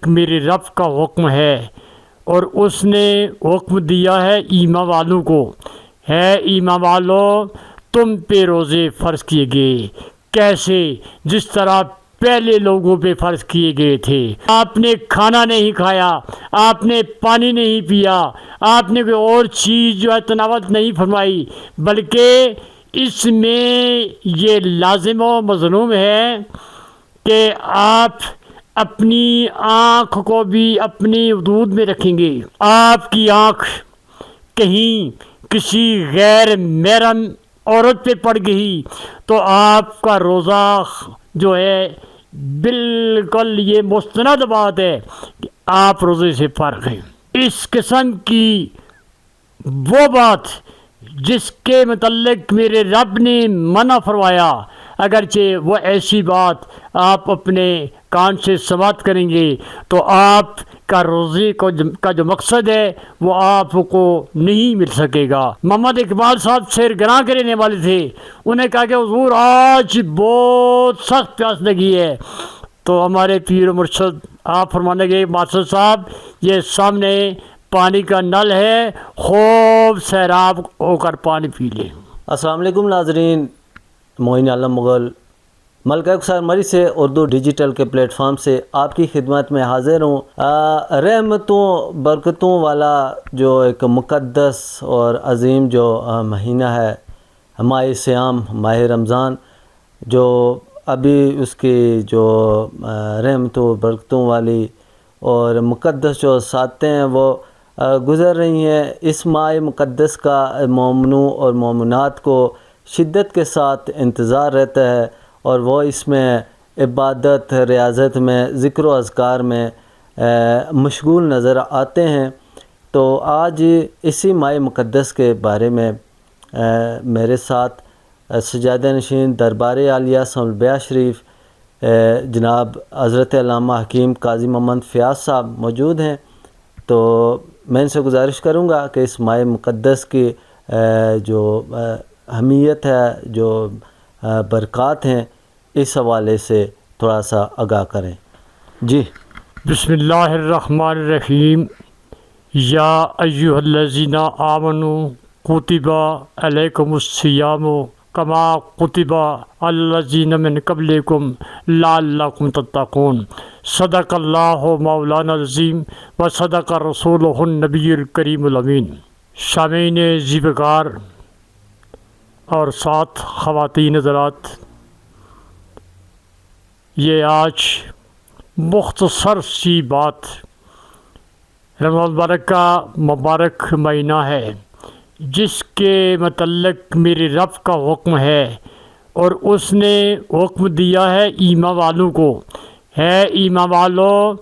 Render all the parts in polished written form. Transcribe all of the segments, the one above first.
میرے رب کا حکم ہے اور اس نے حکم دیا ہے ایمان والوں کو، ہے ایمان والو تم پہ روزے فرض کیے گئے، کیسے؟ جس طرح پہلے لوگوں پہ فرض کیے گئے تھے۔ آپ نے کھانا نہیں کھایا، آپ نے پانی نہیں پیا، آپ نے کوئی اور چیز جو ہے تناول نہیں فرمائی، بلکہ اس میں یہ لازم و مظلوم ہے کہ آپ اپنی آنکھ کو بھی اپنی حدود میں رکھیں گے۔ آپ کی آنکھ کہیں کسی غیر محرم عورت پہ پڑ گئی تو آپ کا روزہ جو ہے بالکل یہ مستند بات ہے کہ آپ روزے سے فارغ ہیں۔ اس قسم کی وہ بات جس کے متعلق میرے رب نے منع فرمایا، اگرچہ وہ ایسی بات آپ اپنے کان سے سماعت کریں گے تو آپ کا روزے کا جو مقصد ہے وہ آپ کو نہیں مل سکے گا۔ محمد اقبال صاحب سیرگراں کے رہنے والے تھے، انہیں کہا کہ حضور آج بہت سخت پیاس لگی ہے، تو ہمارے پیر و مرشد آپ فرمانے لگے ماسٹر صاحب یہ سامنے پانی کا نل ہے، خوب سیراب ہو کر پانی پی لیں۔ السلام علیکم ناظرین، معین عالم مغل ملکہ اکثر مری سے اردو ڈیجیٹل کے پلیٹ فارم سے آپ کی خدمت میں حاضر ہوں۔ رحمتوں برکتوں والا جو ایک مقدس اور عظیم جو مہینہ ہے ماہ صیام، ماہ رمضان، جو ابھی اس کی جو رحمتوں برکتوں والی اور مقدس جو ساتیں ہیں وہ گزر رہی ہیں۔ اس ماہ مقدس کا مومنوں اور مومنات کو شدت کے ساتھ انتظار رہتا ہے اور وہ اس میں عبادت، ریاضت میں، ذکر و اذکار میں مشغول نظر آتے ہیں۔ تو آج اسی ماہ مقدس کے بارے میں میرے ساتھ سجادہ نشین دربار عالیہ سنل بیہ شریف جناب حضرت علامہ حکیم قاضی محمد فیاض صاحب موجود ہیں، تو میں ان سے گزارش کروں گا کہ اس ماہ مقدس کی جو اہمیت ہے، جو برکات ہیں، اس حوالے سے تھوڑا سا آگاہ کریں۔ جی بسم اللہ الرحمن الرحیم۔ یا ایھا الذین آمنوا کتب علیکم الصیام کما کتب علی الذین من قبلکم لعلکم تتقون۔ صدق اللہ مولانا العظیم و صدق رسولہ النبی الکریم الامین۔ سامعین ذی وقار اور ساتھ خواتین حضرات، یہ آج مختصر سی بات رمضان مبارک کا مبارک مہینہ ہے جس کے متعلق میرے رب کا حکم ہے اور اس نے حکم دیا ہے ایمان والوں کو، ہے ایمان والو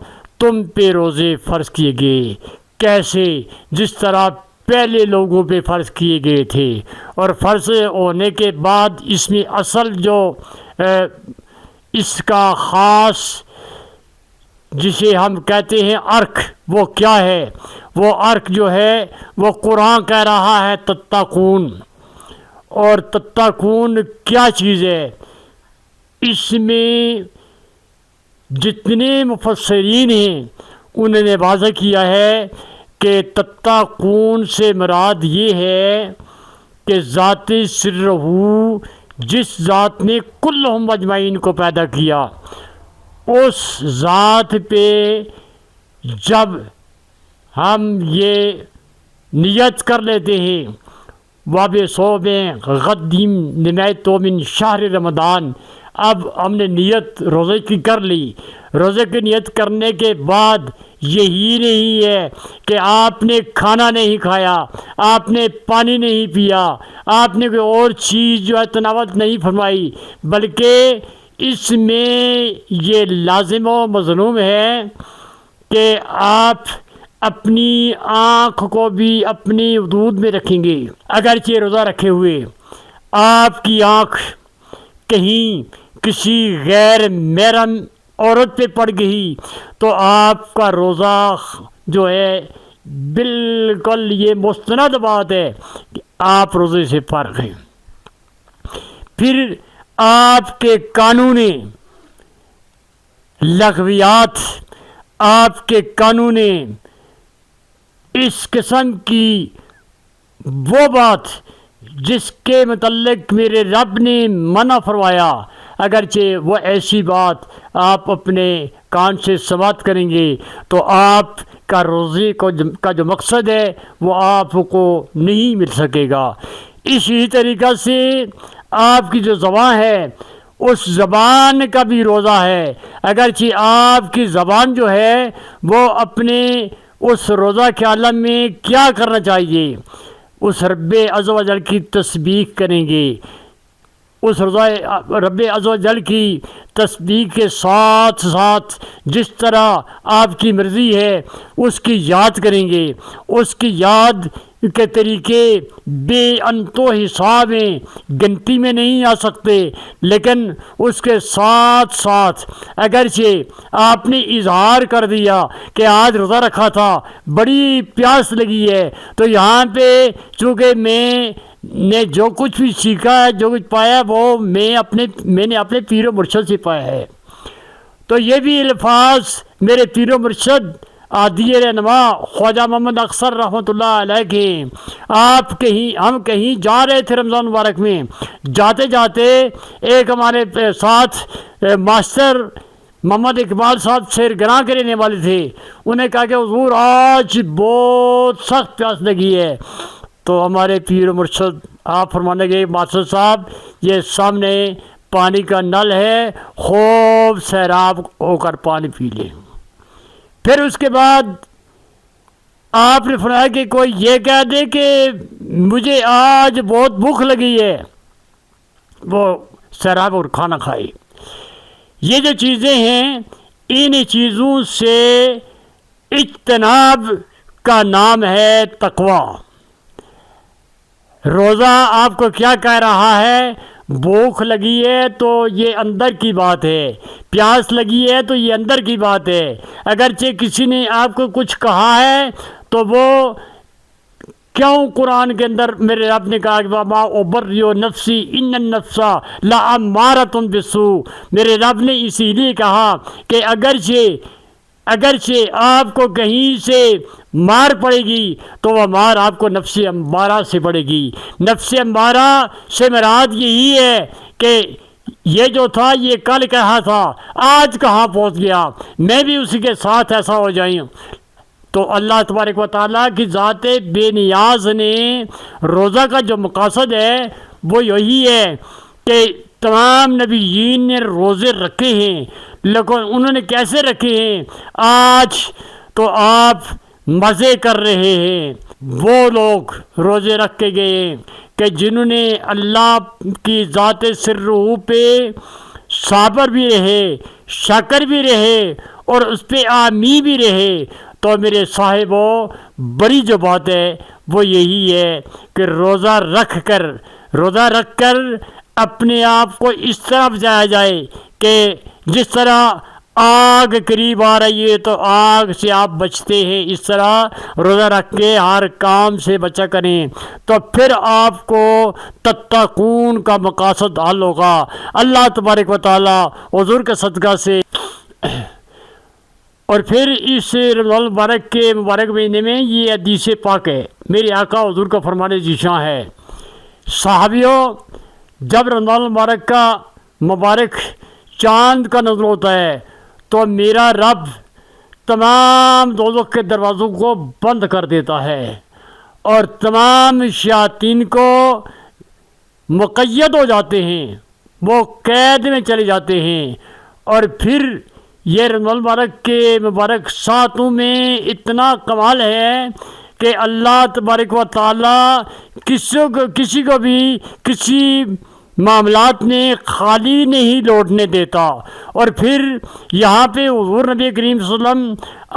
تم پہ روزے فرض کیے گئے، کیسے؟ جس طرح پہلے لوگوں پہ فرض کیے گئے تھے، اور فرض ہونے کے بعد اس میں اصل جو اس کا خاص جسے ہم کہتے ہیں عرق، وہ کیا ہے؟ وہ عرق جو ہے وہ قرآن کہہ رہا ہے تتقون۔ اور تتقون کیا چیز ہے؟ اس میں جتنے مفسرین ہیں انہوں نے واضح کیا ہے کہ تتقون سے مراد یہ ہے کہ ذات سرہ، جس ذات نے کلہم اجمعین کو پیدا کیا، اس ذات پہ جب ہم یہ نیت کر لیتے ہیں وَبِصَوْمِ غَدٍ نَوَیْتُ مِنْ شَہْرِ رمضان، اب ہم نے نیت روزے کی کر لی، روزے کی نیت کرنے کے بعد یہی نہیں ہے کہ آپ نے کھانا نہیں کھایا، آپ نے پانی نہیں پیا، آپ نے کوئی اور چیز جو ہے تناول نہیں فرمائی، بلکہ اس میں یہ لازم و مظلوم ہے کہ آپ اپنی آنکھ کو بھی اپنی حدود میں رکھیں گے۔ اگرچہ روزہ رکھے ہوئے آپ کی آنکھ کہیں کسی غیر محرم عورت پہ پڑ گئی تو آپ کا روزہ جو ہے بالکل یہ مستند بات ہے کہ آپ روزے سے فارغ ہیں۔ پھر آپ کے کانوں نے لغویات، آپ کے کانوں نے اس قسم کی وہ بات جس کے متعلق میرے رب نے منع فرمایا، اگرچہ وہ ایسی بات آپ اپنے کان سے سماعت کریں گے تو آپ کا روزی کا جو مقصد ہے وہ آپ کو نہیں مل سکے گا۔ اسی طریقہ سے آپ کی جو زبان ہے اس زبان کا بھی روزہ ہے، اگرچہ آپ کی زبان جو ہے وہ اپنے اس روزہ کے عالم میں کیا کرنا چاہیے، اس رب عز و جل کی تسبیح کریں گے، اس رب عز و جل کی تسبیح کے ساتھ ساتھ جس طرح آپ کی مرضی ہے اس کی یاد کریں گے۔ اس کی یاد کے طریقے بے انتو حساب ہیں، گنتی میں نہیں آ سکتے، لیکن اس کے ساتھ ساتھ اگرچہ آپ نے اظہار کر دیا کہ آج روزہ رکھا تھا، بڑی پیاس لگی ہے، تو یہاں پہ چونکہ میں نے جو کچھ بھی سیکھا ہے، جو کچھ پایا وہ میں نے اپنے پیر و مرشد سے پایا ہے، تو یہ بھی الفاظ میرے پیر و مرشد عادی رہنما خواجہ محمد اختر رحمۃ اللہ علیہ کے ہم کہیں جا رہے تھے رمضان مبارک میں، جاتے جاتے ایک ہمارے ساتھ ماسٹر محمد اقبال صاحب سیرگراں کے رہنے والے تھے، انہیں کہا کہ حضور آج بہت سخت پیاس لگی ہے، تو ہمارے پیر و مرشد آپ فرمانے گئے ماسٹر صاحب یہ سامنے پانی کا نل ہے، خوب سیراب ہو کر پانی پی لیں۔ پھر اس کے بعد آپ نے فرمایا کہ کوئی یہ کہہ دے کہ مجھے آج بہت بھوک لگی ہے، وہ سیراب اور کھانا کھائے۔ یہ جو چیزیں ہیں ان چیزوں سے اجتناب کا نام ہے تقویٰ۔ روزہ آپ کو کیا کہہ رہا ہے؟ بھوک لگی ہے تو یہ اندر کی بات ہے، پیاس لگی ہے تو یہ اندر کی بات ہے، اگرچہ کسی نے آپ کو کچھ کہا ہے تو وہ کیوں قرآن کے اندر میرے رب نے کہا کہ وما ابرئ نفسی ان النفس لامارۃ بالسوء، میرے رب نے اسی لیے کہا کہ اگرچہ آپ کو کہیں سے مار پڑے گی تو وہ مار آپ کو نفس امارہ سے پڑے گی۔ نفس امارہ سے مراد یہی ہے کہ یہ جو تھا یہ کل کہا تھا، آج کہاں پہنچ گیا، میں بھی اسی کے ساتھ ایسا ہو جاؤں۔ تو اللہ تبارک و تعالیٰ کی ذات بے نیاز نے روزہ کا جو مقاصد ہے وہ یہی ہے کہ تمام نبیین نے روزے رکھے ہیں، لیکن انہوں نے کیسے رکھے ہیں؟ آج تو آپ مزے کر رہے ہیں، وہ لوگ روزے رکھ کے گئے کہ جنہوں نے اللہ کی ذات سرہ پہ صابر بھی رہے، شاکر بھی رہے اور اس پہ عامی بھی رہے۔ تو میرے صاحبوں بڑی جو بات ہے وہ یہی ہے کہ روزہ رکھ کر اپنے آپ کو اس طرح بچایا جائے کہ جس طرح آگ قریب آ رہی ہے تو آگ سے آپ بچتے ہیں، اس طرح روزہ رکھ کے ہر کام سے بچا کریں، تو پھر آپ کو تتقون کا مقاصد حل ہوگا۔ اللہ تبارک و تعالی حضور کے صدقہ سے اور پھر اس رمضان المبارک کے مبارک مہینے میں یہ حدیث پاک ہے، میرے آقا حضور کا فرمان ذیشان ہے، صحابیوں جب رمضان المبارک کا مبارک چاند کا نظر ہوتا ہے تو میرا رب تمام دوزخ کے دروازوں کو بند کر دیتا ہے اور تمام شیاطین کو مقید ہو جاتے ہیں، وہ قید میں چلے جاتے ہیں۔ اور پھر یہ رمضان المبارک کے مبارک ساتوں میں اتنا کمال ہے کہ اللہ تبارک و تعالی کسی کو بھی کسی معاملات میں خالی نہیں لوٹنے دیتا۔ اور پھر یہاں پہ حضور نبی کریم صلی اللہ علیہ وسلم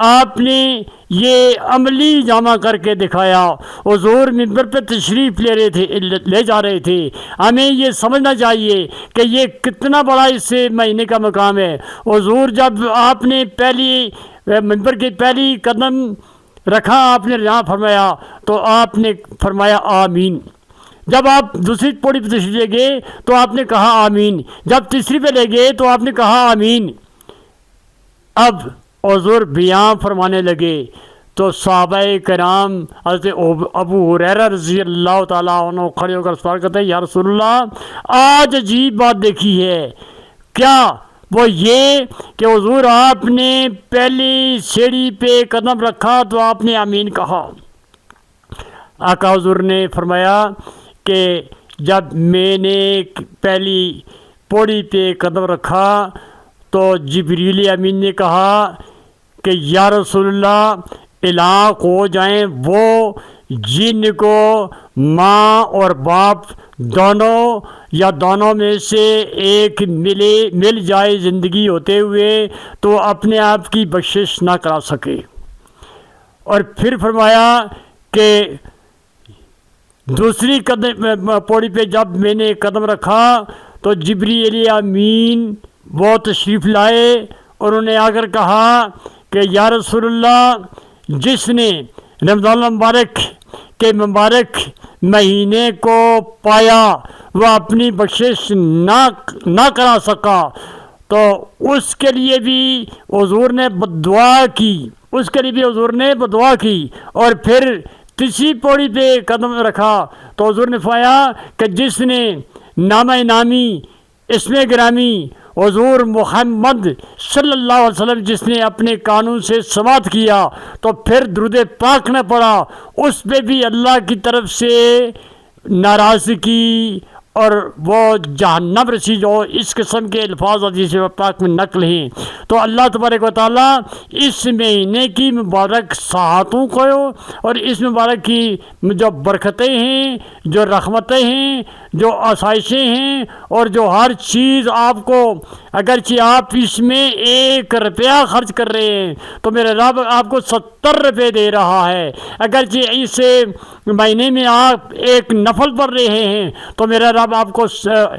آپ نے یہ عملی جامع کر کے دکھایا۔ حضور منبر پہ تشریف لے جا رہے تھے، ہمیں یہ سمجھنا چاہیے کہ یہ کتنا بڑا اس مہینے کا مقام ہے۔ حضور جب آپ نے منبر کی پہلی قدم رکھا، آپ نے یہاں فرمایا تو آپ نے فرمایا آمین۔ جب آپ دوسری پوڑی پہ تشریف لے گئے تو آپ نے کہا آمین، جب تیسری پہ لے گئے تو آپ نے کہا آمین۔ اب حضور بیان فرمانے لگے تو صحابہ کرام حضرت ابو ہریرہ رضی اللہ تعالیٰ عنہ کھڑے ہو کر سوال کرتے ہیں یا رسول اللہ آج عجیب بات دیکھی ہے. کیا؟ وہ یہ کہ حضور آپ نے پہلی سیڑھی پہ قدم رکھا تو آپ نے آمین کہا. آقا حضور نے فرمایا کہ جب میں نے پہلی پوڑی پہ قدم رکھا تو جبریل امین نے کہا کہ یا رسول اللہ ہلاک ہو جائیں وہ جن کو ماں اور باپ دونوں یا دونوں میں سے ایک مل جائے زندگی ہوتے ہوئے تو اپنے آپ کی بخشش نہ کرا سکے. اور پھر فرمایا کہ دوسری پوڑی پہ جب میں نے قدم رکھا تو جبریل امین وہ تشریف لائے اور انہوں نے آ کر کہا کہ یا رسول اللہ جس نے رمضان المبارک کے مبارک مہینے کو پایا وہ اپنی بخشش نہ کرا سکا تو اس کے لیے بھی حضور نے بددعا کی اور پھر تیسری پوڑی پہ قدم رکھا تو حضور نے فرمایا کہ جس نے نامہ نامی اسم گرامی حضور محمد صلی اللہ علیہ وسلم جس نے اپنے قانون سے سماعت کیا تو پھر درود پاک نہ پڑھا اس پہ بھی اللہ کی طرف سے ناراضگی اور وہ جہنم رسی جو اس قسم کے الفاظ حدیث پاک میں نقل ہیں. تو اللہ تبارک و تعالیٰ اس مہینے کی مبارک ساعتوں کو اور اس مبارک کی جو برکتیں ہیں جو رحمتیں ہیں جو آسائشیں ہیں اور جو ہر چیز آپ کو اگرچہ آپ اس میں 1 روپیہ خرچ کر رہے ہیں تو میرے رب آپ کو 70 روپے دے رہا ہے. اگرچہ اس مہینے میں آپ ایک نفل پڑھ رہے ہیں تو میرا رب آپ کو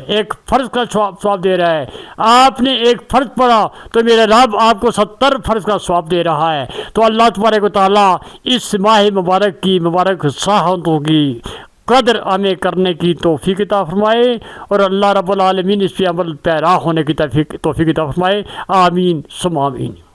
ایک فرض کا ثواب دے رہا ہے. آپ نے ایک فرض پڑھا تو میرا رب آپ کو 70 فرض کا ثواب دے رہا ہے. تو اللہ تبارک و تعالیٰ اس ماہ مبارک کی مبارک ساعتوں کی قدر ہمیں کرنے کی توفیق عطا فرمائے اور اللہ رب العالمین اس پہ عمل پیرا ہونے کی توفیق عطا فرمائے. آمین ثم آمین.